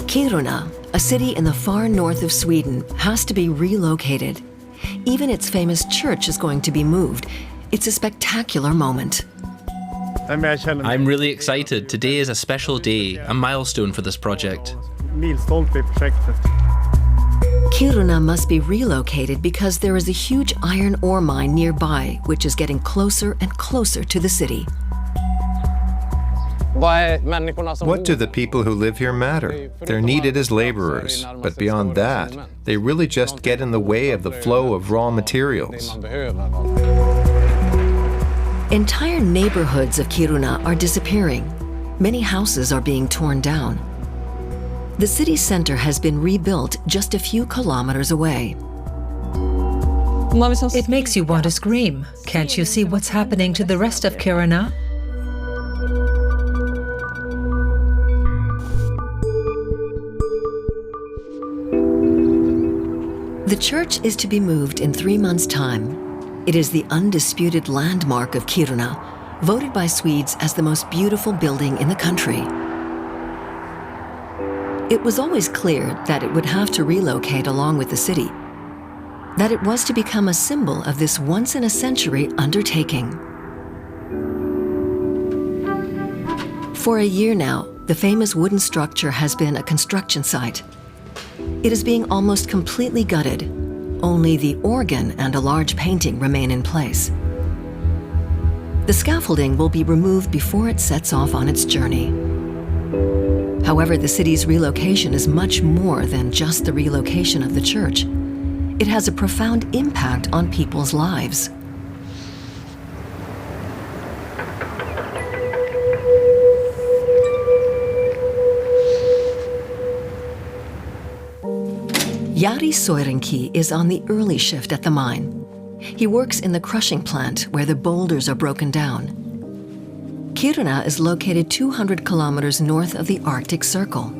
Kiruna, a city in the far north of Sweden, has to be relocated. Even its famous church is going to be moved. It's a spectacular moment. I'm really excited. Today is a special day, a milestone for this project. Kiruna must be relocated because there is a huge iron ore mine nearby, which is getting closer and closer to the city. What do the people who live here matter? They're needed as laborers, but beyond that, they really just get in the way of the flow of raw materials. Entire neighborhoods of Kiruna are disappearing. Many houses are being torn down. The city center has been rebuilt just a few kilometers away. It makes you want to scream. Can't you see what's happening to the rest of Kiruna? The church is to be moved in 3 months' time. It is the undisputed landmark of Kiruna, voted by Swedes as the most beautiful building in the country. It was always clear that it would have to relocate along with the city, that it was to become a symbol of this once-in-a-century undertaking. For a year now, the famous wooden structure has been a construction site. It is being almost completely gutted. Only the organ and a large painting remain in place. The scaffolding will be removed before it sets off on its journey. However, the city's relocation is much more than just the relocation of the church. It has a profound impact on people's lives. Jari Soirinki is on the early shift at the mine. He works in the crushing plant where the boulders are broken down. Kiruna is located 200 kilometers north of the Arctic Circle.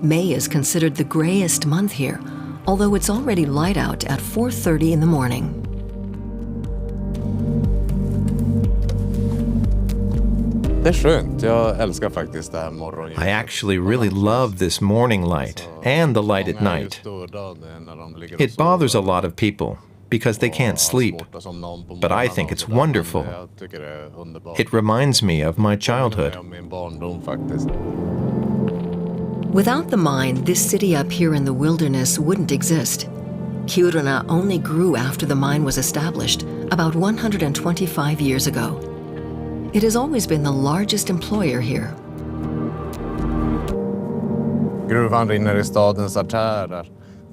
May is considered the grayest month here, although it's already light out at 4:30 in the morning. I actually really love this morning light and the light at night. It bothers a lot of people because they can't sleep, but I think it's wonderful. It reminds me of my childhood. Without the mine, this city up here in the wilderness wouldn't exist. Kiruna only grew after the mine was established, about 125 years ago. It has always been the largest employer here.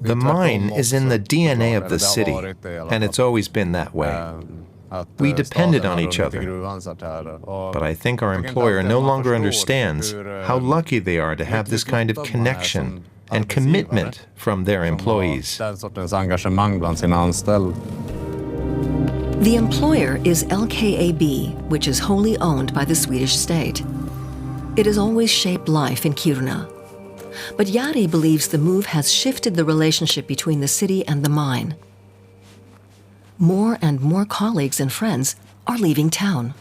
The mine is in the DNA of the city, and it's always been that way. We depended on each other, but I think our employer no longer understands how lucky they are to have this kind of connection and commitment from their employees. The employer is LKAB, which is wholly owned by the Swedish state. It has always shaped life in Kiruna. But Jari believes the move has shifted the relationship between the city and the mine. More and more colleagues and friends are leaving town.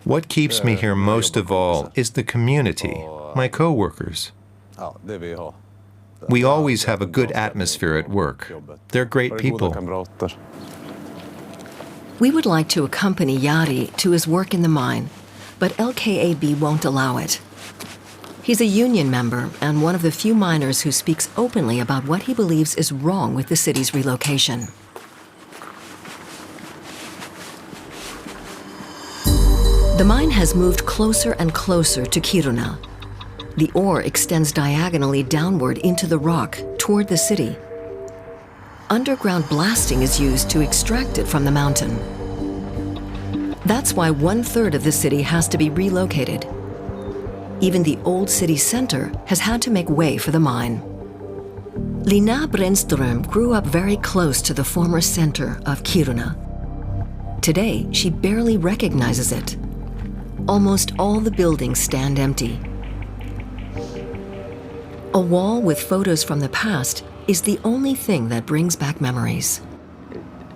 What keeps me here most of all is the community, my co-workers. We always have a good atmosphere at work. They're great people. We would like to accompany Jari to his work in the mine, but LKAB won't allow it. He's a union member and one of the few miners who speaks openly about what he believes is wrong with the city's relocation. The mine has moved closer and closer to Kiruna. The ore extends diagonally downward into the rock toward the city. Underground blasting is used to extract it from the mountain. That's why 1/3 of the city has to be relocated. Even the old city center has had to make way for the mine. Lina Brännström grew up very close to the former center of Kiruna. Today, she barely recognizes it. Almost all the buildings stand empty. A wall with photos from the past is the only thing that brings back memories.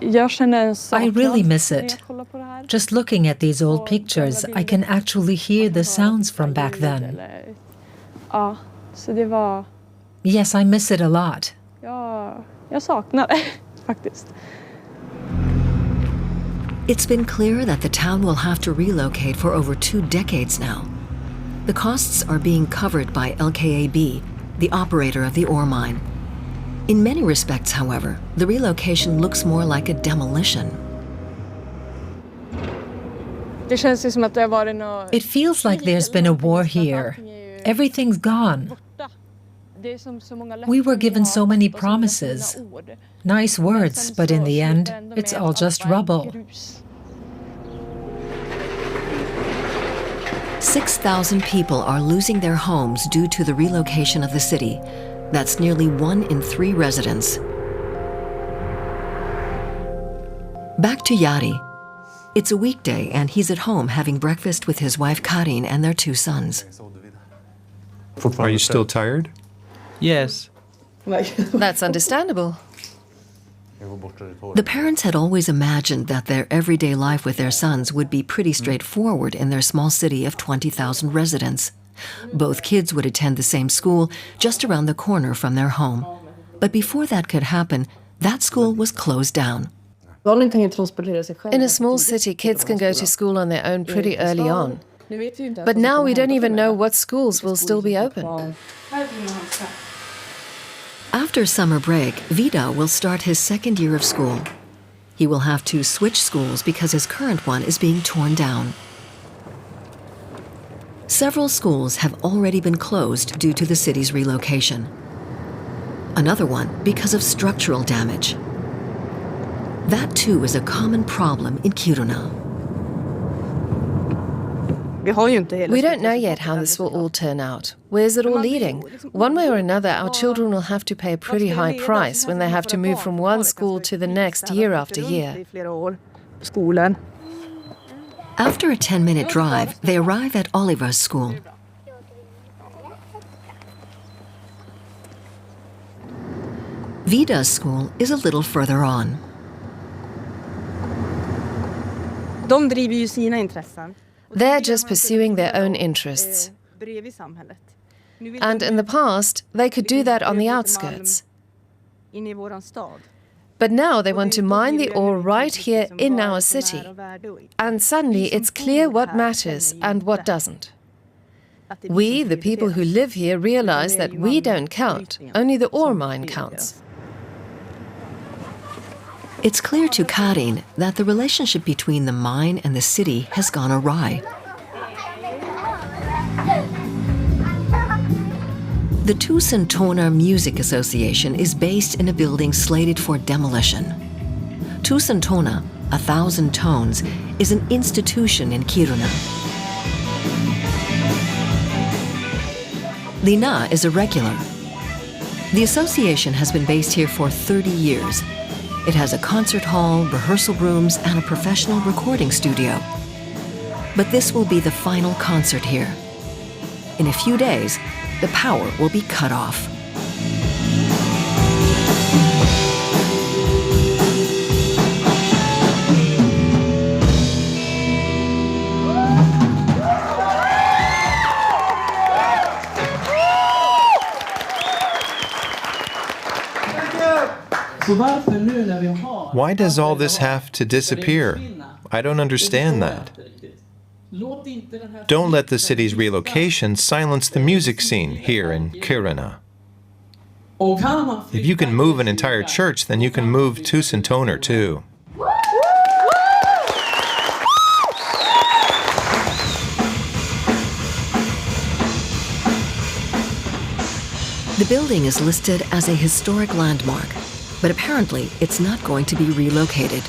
I really miss it. Just looking at these old pictures, I can actually hear the sounds from back then. Yes, I miss it a lot. It's been clear that the town will have to relocate for over 2 decades now. The costs are being covered by LKAB, the operator of the ore mine. In many respects, however, the relocation looks more like a demolition. It feels like there's been a war here. Everything's gone. We were given so many promises. Nice words, but in the end, it's all just rubble. 6,000 people are losing their homes due to the relocation of the city. That's nearly 1 in 3 residents. Back to Jari. It's a weekday and he's at home having breakfast with his wife Karin and their 2 sons. Are you still tired? Yes. That's understandable. The parents had always imagined that their everyday life with their sons would be pretty straightforward in their small city of 20,000 residents. Both kids would attend the same school just around the corner from their home. But before that could happen, that school was closed down. In a small city, kids can go to school on their own pretty early on. But now we don't even know what schools will still be open. After summer break, Vida will start his 2nd year of school. He will have to switch schools because his current one is being torn down. Several schools have already been closed due to the city's relocation. Another one because of structural damage. That too is a common problem in Kiruna. We don't know yet how this will all turn out. Where's it all leading? One way or another, our children will have to pay a pretty high price when they have to move from one school to the next year after year. After a 10-minute drive, they arrive at Oliver's school. Vida's school is a little further on. They're just pursuing their own interests. And in the past, they could do that on the outskirts. But now they want to mine the ore right here in our city. And suddenly it's clear what matters and what doesn't. We, the people who live here, realize that we don't count, only the ore mine counts. It's clear to Karin that the relationship between the mine and the city has gone awry. The Tusentoner Music Association is based in a building slated for demolition. Tusentona, 1,000 tones, is an institution in Kiruna. Lina is a regular. The association has been based here for 30 years. It has a concert hall, rehearsal rooms, and a professional recording studio. But this will be the final concert here. In a few days, the power will be cut off. Why does all this have to disappear? I don't understand that. Don't let the city's relocation silence the music scene here in Kiruna. If you can move an entire church, then you can move Tusentoner too. The building is listed as a historic landmark, but apparently it's not going to be relocated.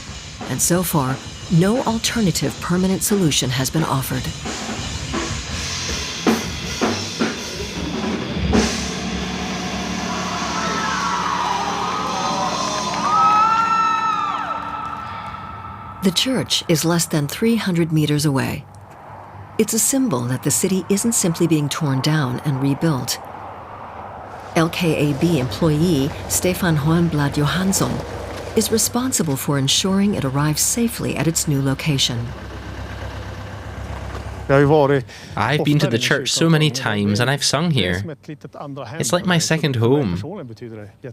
And so far, no alternative permanent solution has been offered. The church is less than 300 meters away. It's a symbol that the city isn't simply being torn down and rebuilt. LKAB employee Stefan Holmblad Johansson is responsible for ensuring it arrives safely at its new location. I've been to the church so many times and I've sung here. It's like my second home.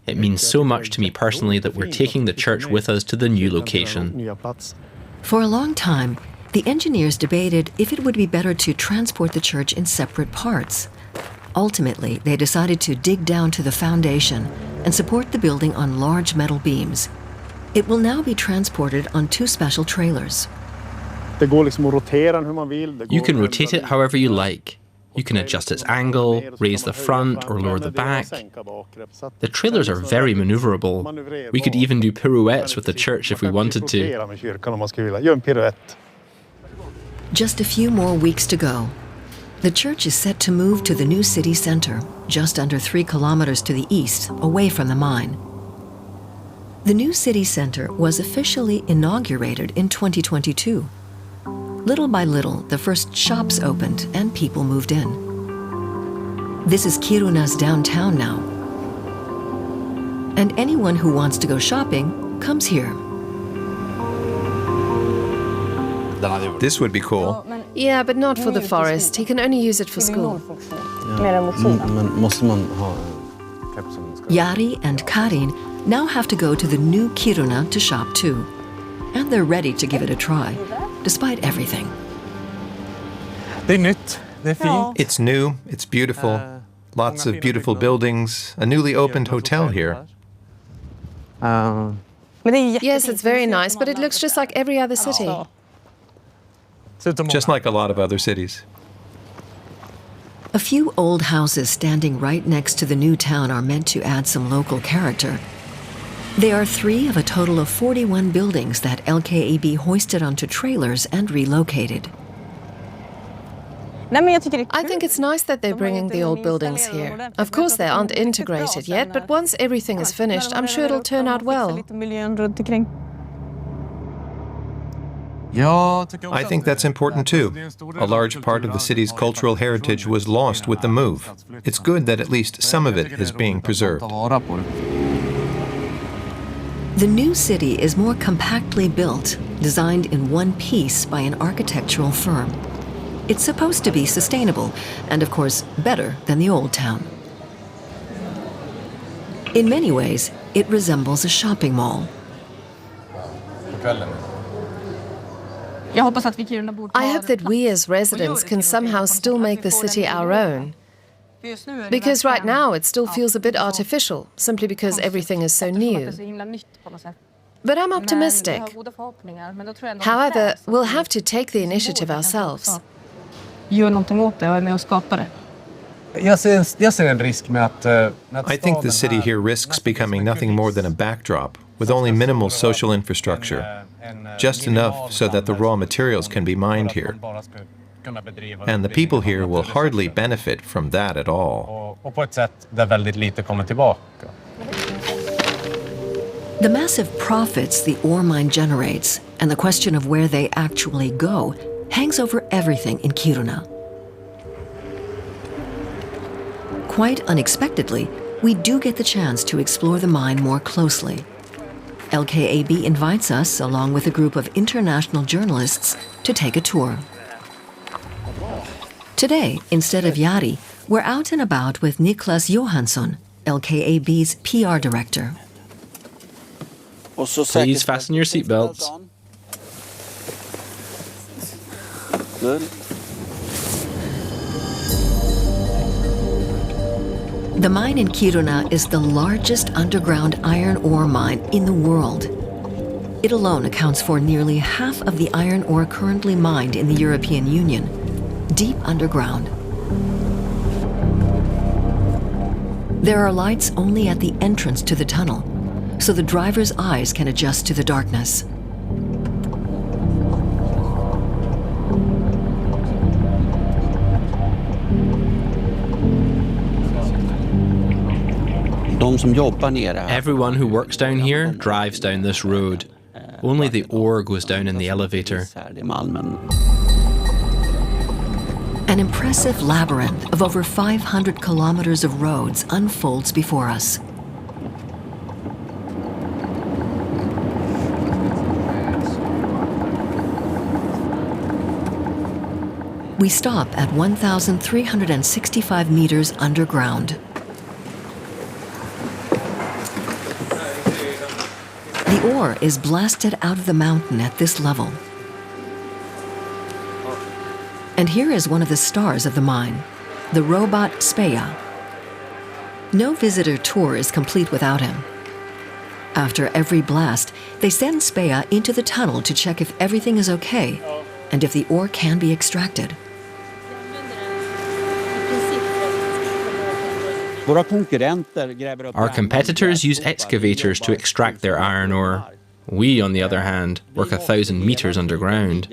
It means so much to me personally that we're taking the church with us to the new location. For a long time, the engineers debated if it would be better to transport the church in separate parts. Ultimately, they decided to dig down to the foundation and support the building on large metal beams. It will now be transported on 2 special trailers. You can rotate it however you like. You can adjust its angle, raise the front or lower the back. The trailers are very maneuverable. We could even do pirouettes with the church if we wanted to. Just a few more weeks to go. The church is set to move to the new city center, just under 3 kilometers to the east, away from the mine. The new city center was officially inaugurated in 2022. Little by little, the first shops opened and people moved in. This is Kiruna's downtown now. And anyone who wants to go shopping comes here. This would be cool. Yeah, but not for the forest. He can only use it for school. Jari and Karin now have to go to the new Kiruna to shop too. And they're ready to give it a try, despite everything. It's new, it's beautiful, lots of beautiful buildings, a newly opened hotel here. Yes, it's very nice, but it looks just like every other city. Just like a lot of other cities. A few old houses standing right next to the new town are meant to add some local character. They are 3 of a total of 41 buildings that LKAB hoisted onto trailers and relocated. I think it's nice that they're bringing the old buildings here. Of course, they aren't integrated yet, but once everything is finished, I'm sure it'll turn out well. I think that's important too. A large part of the city's cultural heritage was lost with the move. It's good that at least some of it is being preserved. The new city is more compactly built, designed in one piece by an architectural firm. It's supposed to be sustainable and, of course, better than the old town. In many ways, it resembles a shopping mall. I hope that we as residents can somehow still make the city our own. Because right now it still feels a bit artificial, simply because everything is so new. But I'm optimistic. However, we'll have to take the initiative ourselves. I think the city here risks becoming nothing more than a backdrop, with only minimal social infrastructure, just enough so that the raw materials can be mined here. And the people here will hardly benefit from that at all. The massive profits the ore mine generates and the question of where they actually go hangs over everything in Kiruna. Quite unexpectedly, we do get the chance to explore the mine more closely. LKAB invites us, along with a group of international journalists, to take a tour. Today, instead of Jari, we're out and about with Niklas Johansson, LKAB's PR director. Please fasten your seatbelts. The mine in Kiruna is the largest underground iron ore mine in the world. It alone accounts for nearly half of the iron ore currently mined in the European Union, deep underground. There are lights only at the entrance to the tunnel, so the driver's eyes can adjust to the darkness. Everyone who works down here drives down this road. Only the ore goes down in the elevator. An impressive labyrinth of over 500 kilometers of roads unfolds before us. We stop at 1,365 meters underground. The ore is blasted out of the mountain at this level. And here is one of the stars of the mine, the robot Speja. No visitor tour is complete without him. After every blast, they send Speja into the tunnel to check if everything is okay and if the ore can be extracted. Our competitors use excavators to extract their iron ore. We, on the other hand, work 1,000 meters underground.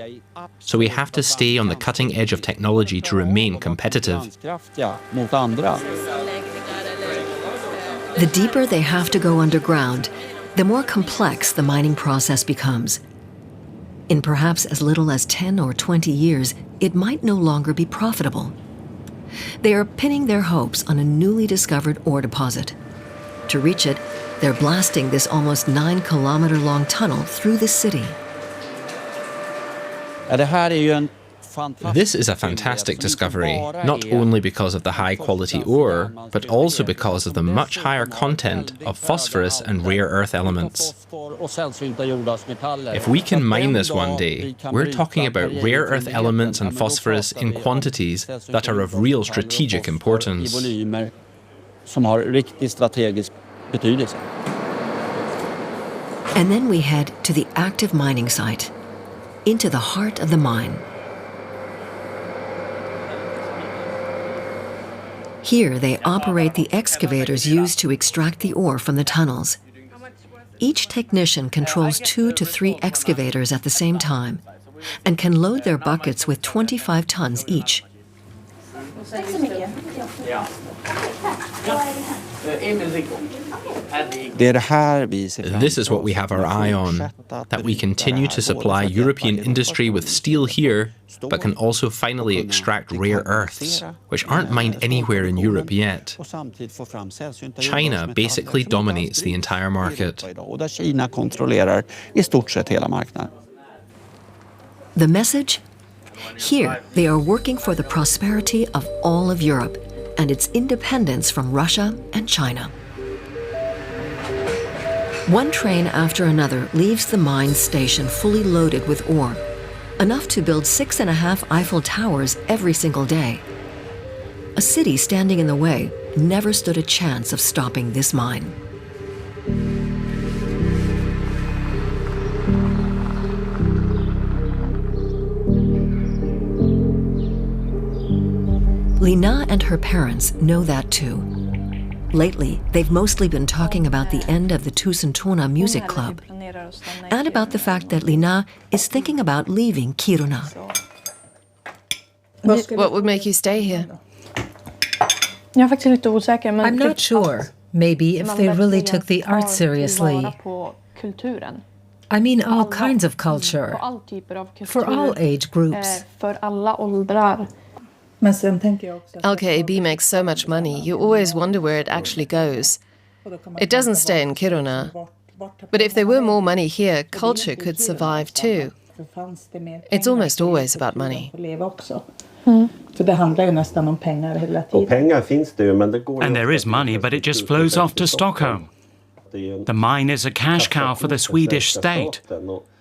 So we have to stay on the cutting edge of technology to remain competitive. The deeper they have to go underground, the more complex the mining process becomes. In perhaps as little as 10 or 20 years, it might no longer be profitable. They are pinning their hopes on a newly discovered ore deposit. To reach it, they're blasting this almost 9-kilometer-long tunnel through the city. This is a fantastic discovery, not only because of the high-quality ore, but also because of the much higher content of phosphorus and rare earth elements. If we can mine this one day, we're talking about rare earth elements and phosphorus in quantities that are of real strategic importance. And then we head to the active mining site, into the heart of the mine. Here, they operate the excavators used to extract the ore from the tunnels. Each technician controls 2 to 3 excavators at the same time and can load their buckets with 25 tons each. This is what we have our eye on, that we continue to supply European industry with steel here, but can also finally extract rare earths, which aren't mined anywhere in Europe yet. China basically dominates the entire market. The message? Here, they are working for the prosperity of all of Europe and its independence from Russia and China. One train after another leaves the mine station fully loaded with ore, enough to build 6.5 Eiffel Towers every single day. A city standing in the way never stood a chance of stopping this mine. Lina and her parents know that too. Lately, they've mostly been talking about the end of the Tusentona music club and about the fact that Lina is thinking about leaving Kiruna. What would make you stay here? I'm not sure. Maybe if they really took the art seriously. I mean all kinds of culture, for all age groups. LKAB makes so much money, you always wonder where it actually goes. It doesn't stay in Kiruna. But if there were more money here, culture could survive too. It's almost always about money. And there is money, but it just flows off to Stockholm. The mine is a cash cow for the Swedish state.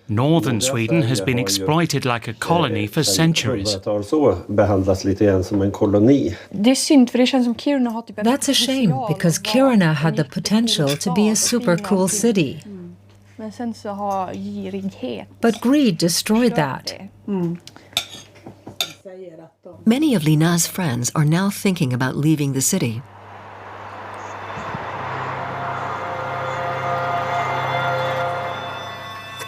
Northern Sweden has been exploited like a colony for centuries. That's a shame, because Kiruna had the potential to be a super cool city. But greed destroyed that. Many of Lina's friends are now thinking about leaving the city.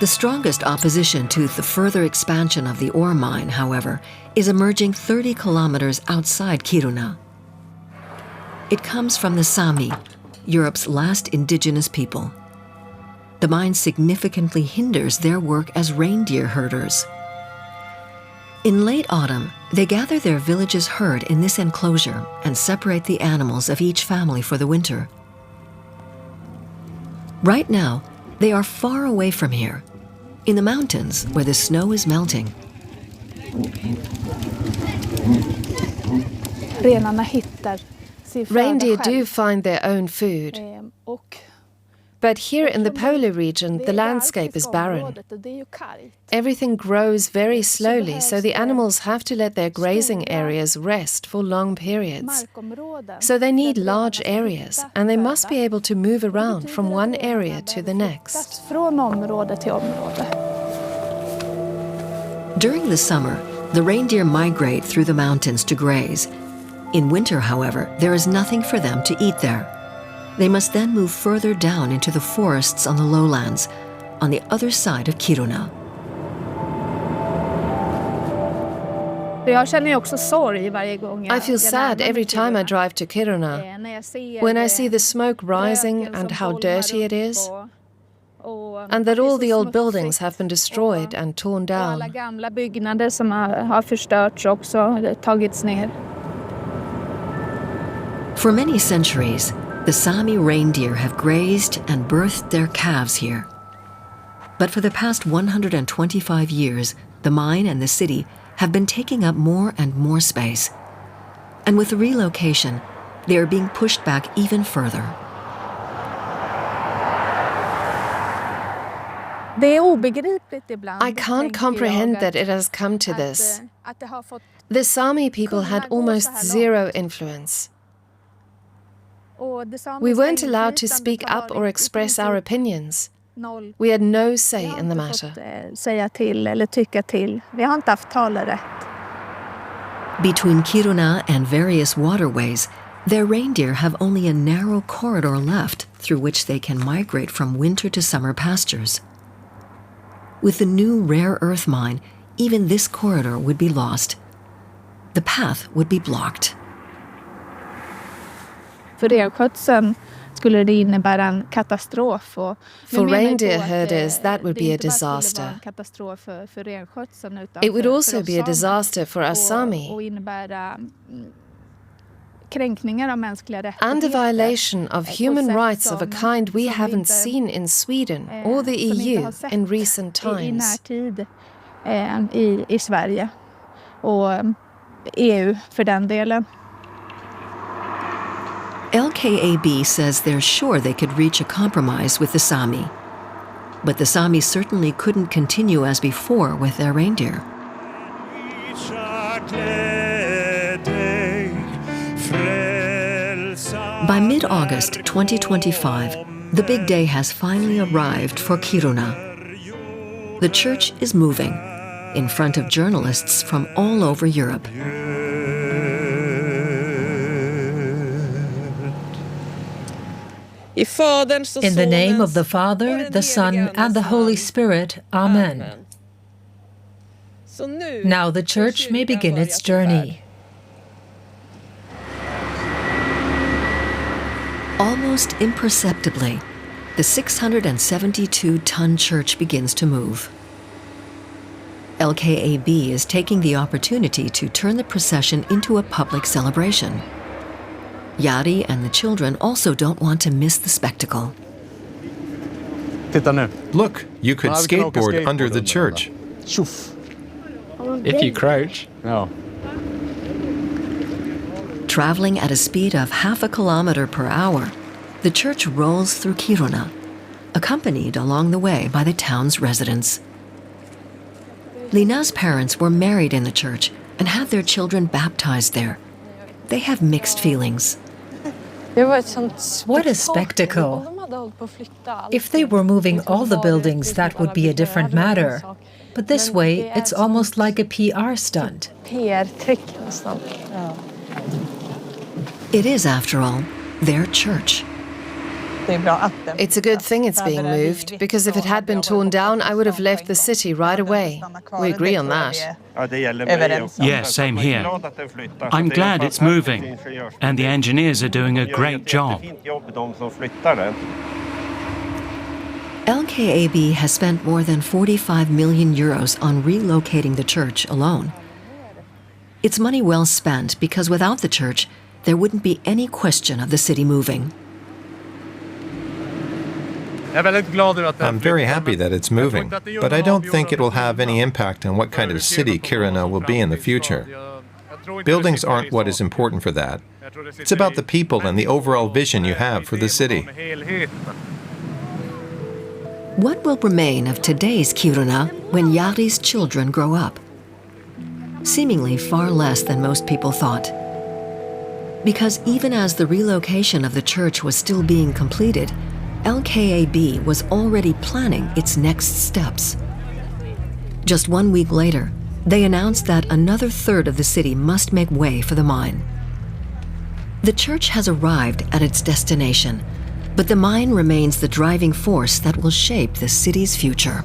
The strongest opposition to the further expansion of the ore mine, however, is emerging 30 kilometers outside Kiruna. It comes from the Sami, Europe's last indigenous people. The mine significantly hinders their work as reindeer herders. In late autumn, they gather their village's herd in this enclosure and separate the animals of each family for the winter. Right now, they are far away from here, in the mountains where the snow is melting. Reindeer do find their own food. But here in the polar region, the landscape is barren. Everything grows very slowly, so the animals have to let their grazing areas rest for long periods. So they need large areas, and they must be able to move around from one area to the next. During the summer, the reindeer migrate through the mountains to graze. In winter, however, there is nothing for them to eat there. They must then move further down into the forests on the lowlands, on the other side of Kiruna. I feel sad every time I drive to Kiruna, when I see the smoke rising and how dirty it is, and that all the old buildings have been destroyed and torn down. For many centuries, the Sami reindeer have grazed and birthed their calves here. But for the past 125 years, the mine and the city have been taking up more and more space. And with the relocation, they are being pushed back even further. I can't comprehend that it has come to this. The Sami people had almost zero influence. We weren't allowed to speak up or express our opinions. We had no say in the matter. Between Kiruna and various waterways, their reindeer have only a narrow corridor left through which they can migrate from winter to summer pastures. With the new rare earth mine, even this corridor would be lost. The path would be blocked. For reindeer herders, that would be a disaster. It would also be a disaster for us Sami, and a violation of human rights of a kind we haven't seen in Sweden or the EU in recent times. LKAB says they're sure they could reach a compromise with the Sami. But the Sami certainly couldn't continue as before with their reindeer. By mid-August 2025, the big day has finally arrived for Kiruna. The church is moving, in front of journalists from all over Europe. In the name of the Father, the Son, and the Holy Spirit. Amen. Now the church may begin its journey. Almost imperceptibly, the 672-ton church begins to move. LKAB is taking the opportunity to turn the procession into a public celebration. Yari and the children also don't want to miss the spectacle. Look, you could skateboard under the church. If you crouch. Traveling at a speed of half a kilometer per hour, the church rolls through Kiruna, accompanied along the way by the town's residents. Lina's parents were married in the church and had their children baptized there. They have mixed feelings. What a spectacle! If they were moving all the buildings, that would be a different matter. But this way, it's almost like a PR stunt. It is, after all, their church. It's a good thing it's being moved, because if it had been torn down, I would have left the city right away. We agree on that. Yeah, same here. I'm glad it's moving, and the engineers are doing a great job. LKAB has spent more than 45 million euros on relocating the church alone. It's money well spent because without the church, there wouldn't be any question of the city moving. I'm very happy that it's moving, but I don't think it will have any impact on what kind of city Kiruna will be in the future. Buildings aren't what is important for that. It's about the people and the overall vision you have for the city. What will remain of today's Kiruna when Jari's children grow up? Seemingly far less than most people thought. Because even as the relocation of the church was still being completed, LKAB was already planning its next steps. Just 1 week later, they announced that another third of the city must make way for the mine. The church has arrived at its destination, but the mine remains the driving force that will shape the city's future.